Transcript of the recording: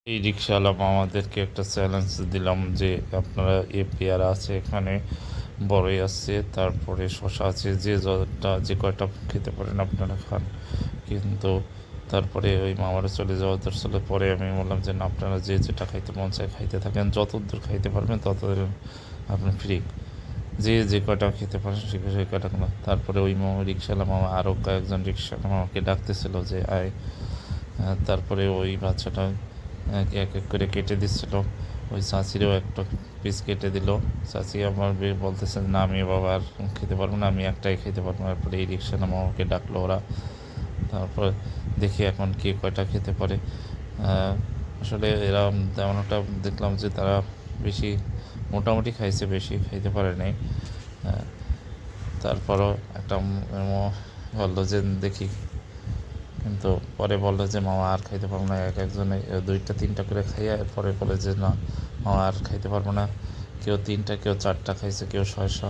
এই রিক্সাওয়ালা মামাদেরকে একটা চ্যালেঞ্জ দিলাম যে আপনারা পেয়ারা আছে এখানে, বড়ই আছে, তারপরে শশা আছে, যে যতটা যে কয়টা খেতে পারেন আপনারা খান। কিন্তু তারপরে ওই মামারা চলে যাওয়া দরকার, পরে আমি বললাম যে না, আপনারা যে যেটা খাইতে মন চায় খাইতে থাকেন, যতদূর খাইতে পারবেন ততদূর আপনি ফ্রি, যে যে কয়টা খেতে পারেন সে কয়টা না। তারপরে ওই মামা রিক্সাওয়ালা মামা আরও কয়েকজন রিক্সাওয়ালা মামাকে ডাকতেছিল যে আয়। তারপরে ওই বাচ্চাটা এক এক করে কেটে দিচ্ছিল, ওই চাচিরও একটা পিস কেটে দিল। চাচি আমার বলতেছেন না আমি বাবা আর খেতে পারবো না, আমি একটাই খেতে পারবো। তারপরে এই রিক্সাওয়ালা মামাকে ডাকলো ওরা। তারপর দেখি এখন কে কয়টা খেতে পারে। আসলে এরা তেমন একটা দেখলাম যে তারা বেশি মোটামুটি খাইছে, বেশি খাইতে পারে নাই। তারপরও একটা বললো যে দেখি, কিন্তু পরে বললো যে মামা আর খাইতে পারবো না। এক একজনে দুইটা তিনটা করে খাইয়া এরপরে বলে যে না মামা আর খাইতে পারবো না। কেউ তিনটা, কেউ চারটা খাইছে, কেউ 6-7।